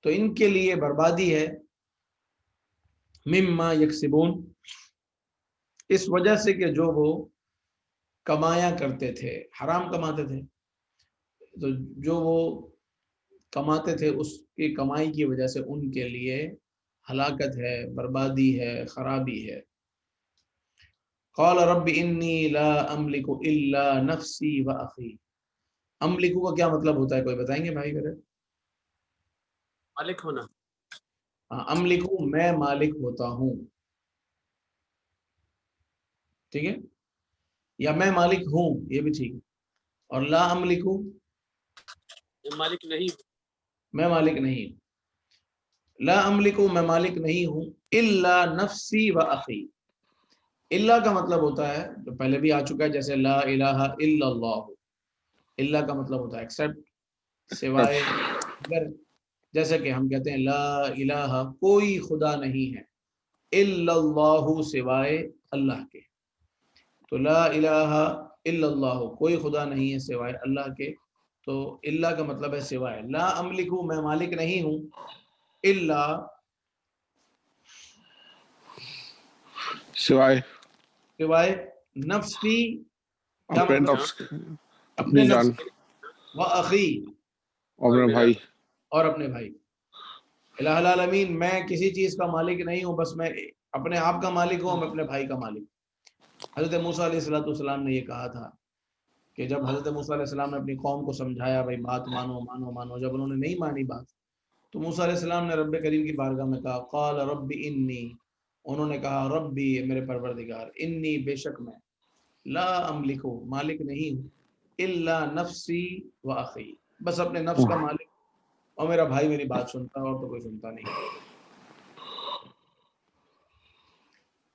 Speaker 1: تو ان کے لیے بربادی ہے مما یکسبون، اس وجہ سے کہ جو وہ کمایا کرتے تھے، حرام کماتے تھے. تو جو وہ کماتے تھے اس کی کمائی کی وجہ سے ان کے لیے ہلاکت ہے، بربادی ہے، خرابی ہے. قال رب انی لا املک الا نفسی و اخی. املک کا کیا مطلب ہوتا ہے، کوئی بتائیں گے بھائی میرے؟
Speaker 7: مالک ہونا.
Speaker 1: املک، میں مالک ہوتا ہوں، ٹھیک ہے، یا میں مالک ہوں یہ بھی ٹھیک ہے. اور لا املک،
Speaker 7: مالک نہیں.
Speaker 1: میں مالک نہیں ہوں. لا املک، میں مالک نہیں ہوں، الا نفسی و اخی. الا کا مطلب ہوتا ہے جو پہلے بھی آ چکا ہے، جیسے لا الہ الا اللہ. الا کا مطلب ہوتا ہے ایکسیپٹ، سوائے، اگر، جیسے کہ ہم کہتے ہیں لا الہ، کوئی خدا نہیں ہے، الا اللہ، سوائے اللہ کے. تو لا الہ الا اللہ، کوئی خدا نہیں ہے سوائے اللہ کے. تو الا کا مطلب ہے سوائے. لا املک، میں مالک نہیں ہوں، الا، سوائے نفسی، کیا
Speaker 3: اپنے
Speaker 1: مطلب؟
Speaker 3: نفس،
Speaker 1: اپنے
Speaker 3: اپنی
Speaker 1: نفس
Speaker 3: جان،
Speaker 1: کے، و اخی،
Speaker 3: اپنے بھائی.
Speaker 1: اور اپنے بھائی. الہ العالمین، میں کسی چیز کا مالک نہیں ہوں، بس میں اپنے آپ کا مالک ہوں، میں اپنے بھائی کا مالک. حضرت موسیٰ علیہ السلام نے یہ کہا تھا کہ جب حضرت موسیٰ علیہ السلام نے اپنی قوم کو سمجھایا بھائی بات مانو مانو مانو، جب انہوں نے نہیں مانی بات تو موسیٰ علیہ السلام نے رب کریم کی بارگاہ میں کہا قال رب انی، انہوں نے کہا ربی، میرے پروردگار، انی، بے شک میں، لا املکو، مالک نہیں ہوں، الا نفسی و اخی، بس اپنے نفس کا مالک اور میرا بھائی میری بات سنتا ہے، اور تو کوئی سنتا نہیں.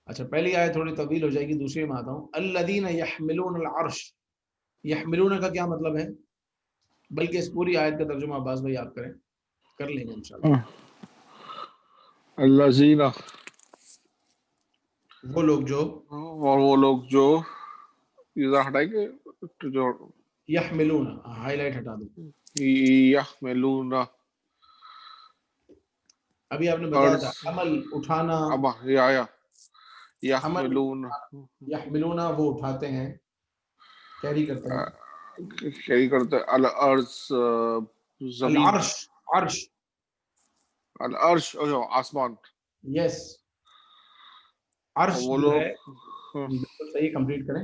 Speaker 1: اچھا پہلی آیت تھوڑی طویل ہو جائے گی، دوسری میں آتا ہوں. الذین یحملون العرش، یحملون کا کیا مطلب ہے؟ بلکہ اس پوری آیت کا ترجمہ عباس بھائی آپ کریں، کر لیں گے انشاءاللہ.
Speaker 3: الذین،
Speaker 1: وہ لوگ جو،
Speaker 3: اور وہ لوگ جو، یہ ذرا ہٹائیں گے جو
Speaker 1: یحملون، ہائی لائٹ ہٹا دو.
Speaker 3: یحملون،
Speaker 1: ابھی آپ نے بتایا تھا عمل اٹھانا،
Speaker 3: اب یحملون
Speaker 1: یحملونا وہ اٹھاتے ہیں، کیری کرتے ہیں.
Speaker 3: کیری کرتے الارض زمین،
Speaker 1: العرش، عرش،
Speaker 3: العرش آسمان.
Speaker 1: یس، عرش
Speaker 3: وہ
Speaker 1: جو
Speaker 3: لوگ
Speaker 1: ہے بالکل صحیح، کمپلیٹ کریں.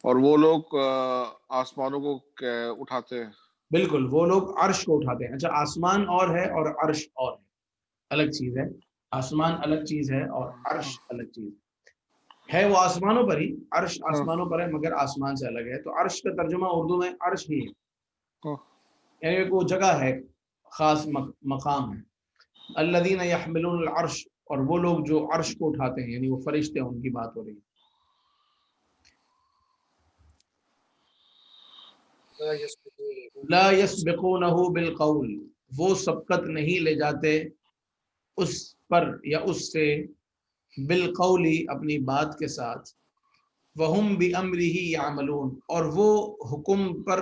Speaker 3: اور وہ لوگ آسمانوں کو اٹھاتے ہیں.
Speaker 1: بالکل، وہ لوگ عرش کو اٹھاتے ہیں. اچھا، آسمان اور ہے اور عرش اور ہے، الگ چیز ہے. آسمان الگ چیز ہے اور عرش الگ چیز ہے. وہ آسمانوں پر ہی، عرش آسمانوں پر ہے مگر آسمان سے الگ ہے. تو عرش کا ترجمہ اردو میں عرش ہی ہے، یعنی وہ جگہ ہے، خاص مقام ہے. الذین یحملون العرش، اور وہ لوگ جو عرش کو اٹھاتے ہیں، یعنی وہ فرشتے ہیں، ان کی بات ہو رہی ہے. لا یسبقونہ بالقول، وہ سبقت نہیں لے جاتے اس پر یا اس سے، بالقولی اپنی بات کے ساتھ، وہم بامرہ یعملون، اور وہ حکم پر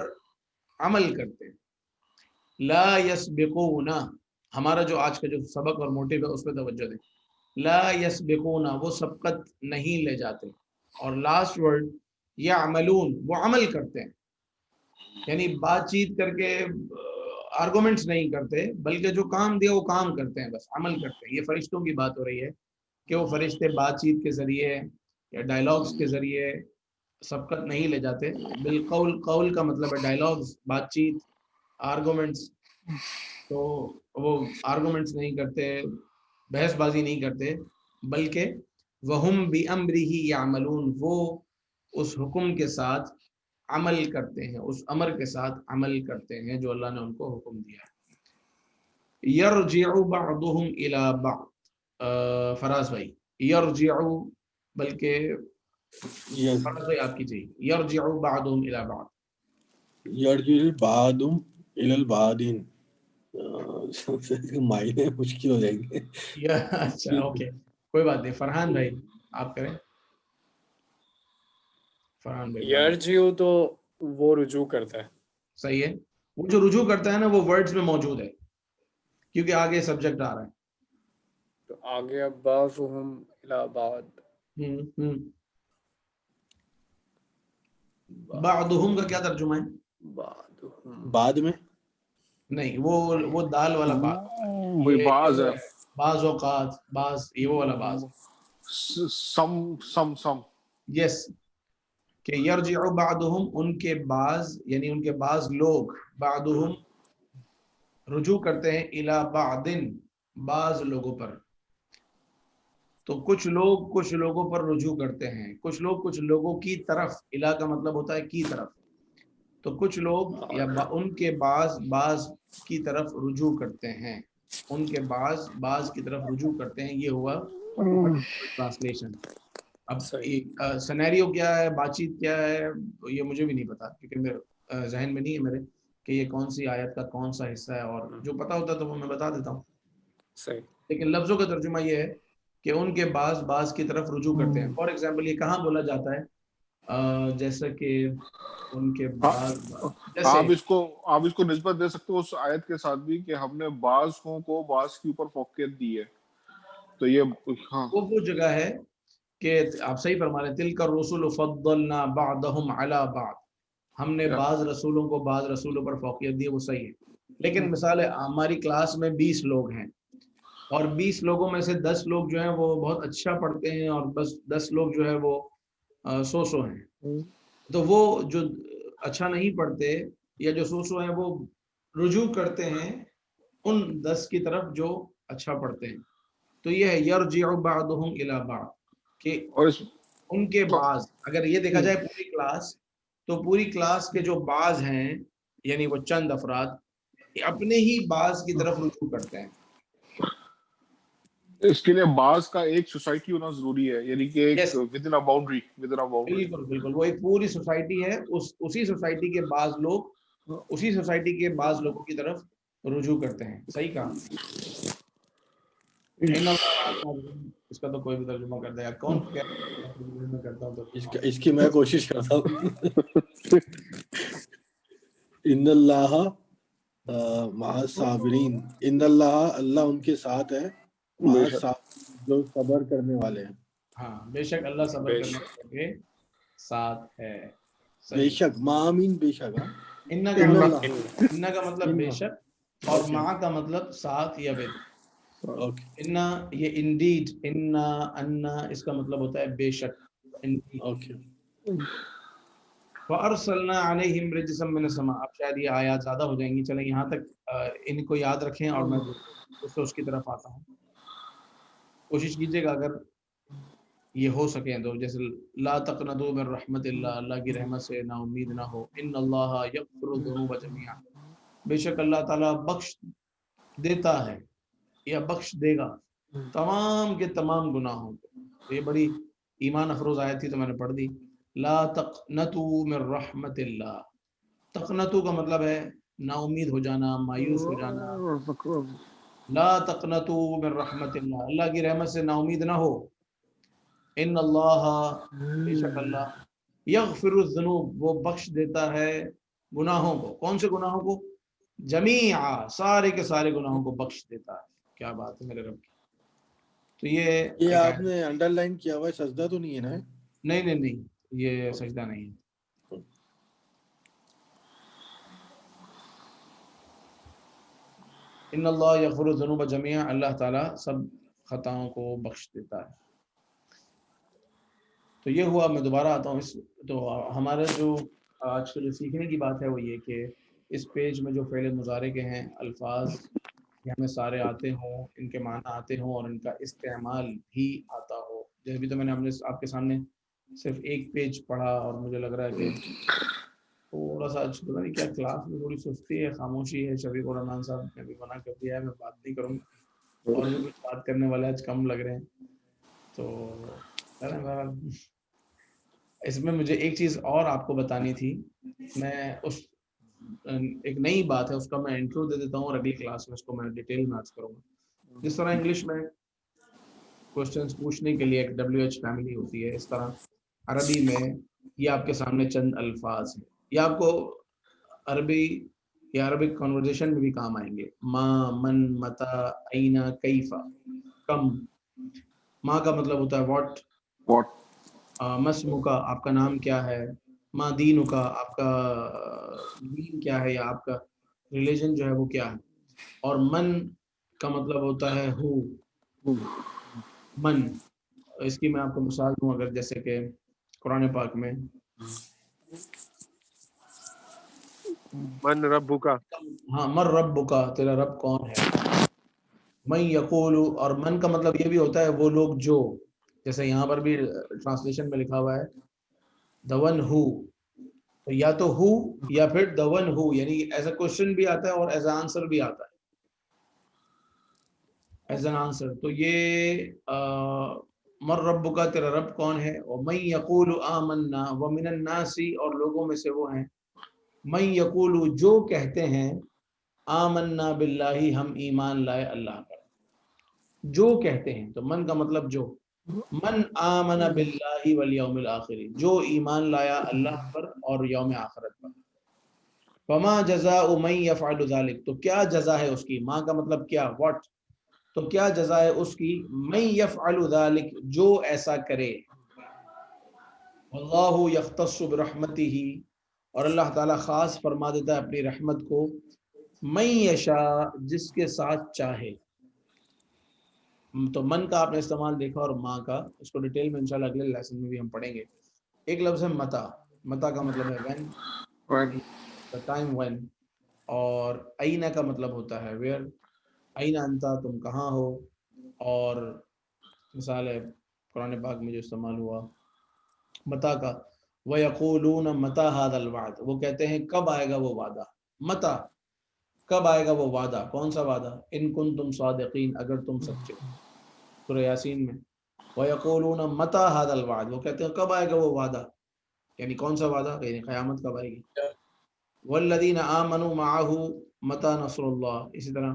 Speaker 1: عمل کرتے ہیں. لا یسبقون، ہمارا جو آج کا جو سبق اور موٹیو ہے اس پہ توجہ دیں. لا یسبقون، وہ سبقت نہیں لے جاتے. اور لاسٹ ورڈ یعملون، وہ عمل کرتے ہیں، یعنی بات چیت کر کے آرگومنٹس نہیں کرتے، بلکہ جو کام دیا وہ کام کرتے ہیں، بس عمل کرتے ہیں. یہ فرشتوں کی بات ہو رہی ہے کہ وہ فرشتے بات چیت کے ذریعے یا ڈائلاگس کے ذریعے سبقت نہیں لے جاتے. بالقول، قول کا مطلب ہے ڈائلاگس، بات چیت، آرگومنٹس. تو وہ آرگومنٹس نہیں کرتے، بحث بازی نہیں کرتے، بلکہ وہم بامرہ یعملون، وہ اس حکم کے ساتھ عمل کرتے ہیں، اس امر کے ساتھ عمل کرتے ہیں جو اللہ نے ان کو حکم دیا ہے. یرجع بعضهم الی بعض، فراز بھائی، یرجع، بلکہ فراز بھائی آپ کی چاہیے، یرجع بعضهم الی بعض،
Speaker 5: یرجع بعضهم الی البعضین، معنی مشکل ہو جائیں گے.
Speaker 1: اچھا اوکے، کوئی بات نہیں. فرحان بھائی آپ کریں. فرحان بھائی
Speaker 2: یرجعو تو وہ رجوع کرتا ہے.
Speaker 1: صحیح ہے. وہ جو رجوع کرتا ہے نا وہ ورڈز میں موجود ہے، کیونکہ آگے سبجیکٹ آ رہا ہے.
Speaker 2: تو آگے اب بعضهم الی بعض،
Speaker 1: بعضهم کا کیا ترجمہ ہے؟
Speaker 2: بعضهم
Speaker 5: بعد میں
Speaker 1: نہیں، وہ دال والا بعض،
Speaker 3: وہی بعض ہے،
Speaker 1: بعض اوقات، بعض، یہ وہ والا بعض.
Speaker 3: سم
Speaker 1: یس، کہ یرجع بعضهم، ان کے بعض، یعنی ان کے بعض لوگ، بعضهم رجوع کرتے ہیں، الی بعض، بعض لوگوں پر. تو کچھ لوگ کچھ لوگوں پر رجوع کرتے ہیں، کچھ لوگ کچھ لوگوں کی طرف، الی کا مطلب ہوتا ہے کی طرف. تو کچھ لوگ یا ان کے بعض کی طرف رجوع کرتے ہیں، ان کے بعض کی طرف رجوع کرتے ہیں. یہ ہوا ٹرانسلیشن. اب سینیریو کیا ہے، بات چیت کیا ہے، یہ مجھے بھی نہیں پتا، کیونکہ میرے ذہن میں نہیں ہے میرے کہ یہ کون سی آیت کا کون سا حصہ ہے، اور جو پتا ہوتا تو وہ میں بتا دیتا ہوں.
Speaker 2: صحیح.
Speaker 1: لیکن لفظوں کا ترجمہ یہ ہے کہ ان کے بعض کی طرف رجوع کرتے ہیں. فار ایگزامپل یہ کہاں بولا جاتا ہے؟ جیسا کہ ان کے بعض،
Speaker 3: آپ اس کو نسبت دے سکتے ہو اس آیت کے ساتھ بھی کہ ہم نے بعض کو بعض کے اوپر فوقیت دی ہے. تو یہ
Speaker 1: وہ جگہ ہے کہ آپ صحیح فرما رہے ہیں، تلک الرسل فضلنا بعضهم علی بعض، ہم نے بعض رسولوں کو بعض رسولوں پر فوقیت دی، وہ صحیح ہے. لیکن مثال ہے ہماری کلاس میں 20 لوگ ہیں، اور 20 لوگوں میں سے 10 لوگ جو ہیں وہ بہت اچھا پڑھتے ہیں، اور بس 10 لوگ جو ہے وہ سو ہیں. تو وہ جو اچھا نہیں پڑھتے یا جو سو ہیں وہ رجوع کرتے ہیں ان 10 کی طرف جو اچھا پڑھتے ہیں. تو یہ ہے یرجع بعضهم الی بعض، کہ ان کے بعض، اگر یہ دیکھا جائے پوری کلاس، تو پوری کلاس کے جو بعض ہیں، یعنی وہ چند افراد اپنے ہی بعض کی طرف رجوع کرتے ہیں.
Speaker 3: اس کے لیے بعض کا ایک سوسائٹی ہونا ضروری ہے، یعنی کہ ایک ودن اے باؤنڈری.
Speaker 1: بالکل وہ ایک پوری سوسائٹی ہے، اسی سوسائٹی کے بعض لوگ اسی سوسائٹی کے بعض لوگوں کی طرف رجوع کرتے ہیں. صحیح کہا. اس کا تو کوئی بھی ترجمہ کر دے گا، کون میں کرتا ہوں تو
Speaker 5: اس کی میں کوشش کرتا ہوں. ان اللہ مع صابرین، ان اللہ، اللہ ان کے ساتھ ہے، مع
Speaker 3: بے شک
Speaker 5: صابرین جو صبر کرنے والے ہیں.
Speaker 1: ہاں بے شک اللہ صبر
Speaker 2: بے
Speaker 1: کرنے
Speaker 2: شک
Speaker 1: والوں کے ساتھ ہے.
Speaker 5: بے
Speaker 1: صحیح.
Speaker 5: شک، معامین بے شک، ہاں
Speaker 1: ان کا
Speaker 5: ان
Speaker 1: مطلب
Speaker 5: اللہ،
Speaker 1: ان کا مطلب
Speaker 5: ان
Speaker 1: بے شک، اور
Speaker 5: اوکے
Speaker 1: مع کا مطلب ساتھ یا ود.
Speaker 5: اوکے
Speaker 1: ان یہ انڈیڈ، ان اس کا مطلب ہوتا ہے بے شک. indeed.
Speaker 5: اوکے.
Speaker 1: وَأَرْسَلْنَا عَلَيْهِمْ رِجْزًا مِّنَ السَّمَاءِ. اب شاید یہ آیات زیادہ ہو جائیں گی، چلیں یہاں تک ان کو یاد رکھیں اور میں اس کی طرف آتا ہوں. کوشش کیجیے گا اگر یہ ہو سکے تو، جیسے لا تقنطوا من رحمت اللہ، اللہ کی رحمت سے نا امید نہ ہو. ان اللہ یغفر الذنوب جميعا، بے شک اللہ تعالیٰ بخش دیتا ہے یا بخش دے گا تمام کے تمام گناہوں کو. تو یہ بڑی ایمان افروز آیت تھی تو میں نے پڑھ دی. لا تقنطوا من رحمت اللہ. تقنطوا کا مطلب ہے نا امید ہو جانا، مایوس ہو جانا. لا تقنطوا من رحمت اللہ، اللہ کی رحمت سے نا امید نہ ہو. ان اللہ، بے شک اللہ، یغفر الذنوب، وہ بخش دیتا ہے گناہوں کو. کون سے گناہوں کو؟ جمیعا، سارے کے سارے گناہوں کو بخش دیتا ہے. کیا بات ہے میرے رب کی. تو یہ
Speaker 5: یہ
Speaker 1: ایک
Speaker 5: آپ نے انڈر لائن کیا ہوا ہے، سجدہ تو نہیں ہے نا؟
Speaker 1: نہیں یہ سجدہ نہیں ہے. ان اللہ یغفر الذنوب جمیعا، اللہ تعالیٰ سب خطاؤں کو بخش دیتا ہے. تو یہ ہوا. میں دوبارہ آتا ہوں. تو ہمارا جو آج کے جو سیکھنے کی بات ہے وہ یہ کہ اس پیج میں جو فعل مضارع کے ہیں الفاظ یہ ہمیں سارے آتے ہوں، ان کے معنی آتے ہوں اور ان کا استعمال بھی آتا ہو. جیسے بھی تو میں نے آپ کے سامنے صرف ایک پیج پڑھا اور مجھے لگ رہا ہے کہ تھوڑا سا پتا نہیں کیا کلاس میں تھوڑی سستی ہے، خاموشی ہے. شفیق الرحمان صاحب نے بھی منع کر دیا ہے، میں بات نہیں کروں گا، اور بھی کچھ بات کرنے والے آج کم لگ رہے ہیں. تو اس میں مجھے ایک چیز اور آپ کو بتانی تھی. میں اس ایک نئی بات ہے، اس کا میں انٹرو دے دیتا ہوں اور اگلی کلاس میں اس کو میں ڈیٹیل میں عرض کروں گا. جس طرح انگلش میں کوشچنس پوچھنے کے لیے ایک WH فیملی ہوتی ہے، اس طرح عربی میں یہ آپ کے سامنے چند الفاظ ہیں. یہ آپ کو عربی یا عربک کنورزیشن میں بھی کام آئیں گے. ما، من، متا، اینا، کیفا، کم. ما کا مطلب ہوتا ہے واٹ. مسمو کا آپ کا نام کیا ہے. ما دینو کا آپ کا دین کیا ہے یا آپ کا ریلیجن جو ہے وہ کیا ہے. اور من کا مطلب ہوتا ہے ہو. من، اس کی میں آپ کو مثال دوں اگر، جیسے کہ قرآن پاک میں
Speaker 8: من ربو کا،
Speaker 1: ہاں، مر رب کا، تیرا رب کون ہے. من یقول، اور من کا مطلب یہ بھی ہوتا ہے وہ لوگ جو، جیسے یہاں پر بھی ٹرانسلیشن میں لکھا ہوا ہے the one who. تو یا تو who یا پھر the one who، یعنی ایز اے کوشچن بھی آتا ہے اور ایز اے آنسر بھی آتا ہے. ایز این آنسر تو یہ مر رب کا، تیرا رب کون ہے. اور من یقول آمنا ومن الناس، اور لوگوں میں سے وہ ہیں من یقول جو کہتے ہیں آمنا باللہ، ہم ایمان لائے اللہ پر. جو کہتے ہیں، تو من کا مطلب جو. من آمن باللہ والیوم الآخر، جو ایمان لایا اللہ پر اور یوم آخرت پر. فما جزاء من یفعل ذلک، تو کیا جزا ہے اس کی. ماں کا مطلب کیا، واٹ. تو کیا جزا ہے اس کی. من یفعل ذلک، جو ایسا کرے. واللہ یختص برحمتہ، اور اللہ تعالیٰ خاص فرما دیتا ہے اپنی رحمت کو. من یشاء، جس کے ساتھ چاہے. تو من کا آپ نے استعمال دیکھا اور ماں کا، اس کو ڈیٹیل میں انشاءاللہ اگلے لیسن میں بھی ہم پڑھیں گے. ایک لفظ ہے متا. متا کا مطلب ہے when، the time when. اور اینا کا مطلب ہوتا ہے where. اینا انتا، تم کہاں ہو. اور مثال ہے قرآن پاک میں جو استعمال ہوا متا کا، وَيَقُولُونَ مَتَى هَذَا الْوَعْدُ، وہ کہتے ہیں کب آئے گا وہ وعدہ. متا، کب آئے گا وہ وعدہ. کون سا وعدہ. ان کنتم صادقین، اگر تم سچے ہو. سورہ یاسین میں وَيَقُولُونَ مَتَى هَذَا الْوَعْدُ، وہ کہتے ہیں کب آئے گا وہ وعدہ، یعنی کون سا وعدہ، یعنی قیامت کب آئے گی. وَالَّذِينَ آمَنُوا مَعَهُ مَتَى نَصْرُ اللَّهِ، اسی طرح.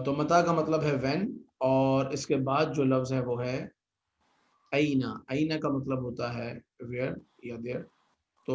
Speaker 1: تو متا کا مطلب ہے when، اور اس کے بعد جو لفظ ہے وہ ہے اینا. اینا کا مطلب ہوتا ہے where یا there. تو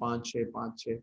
Speaker 1: 5-6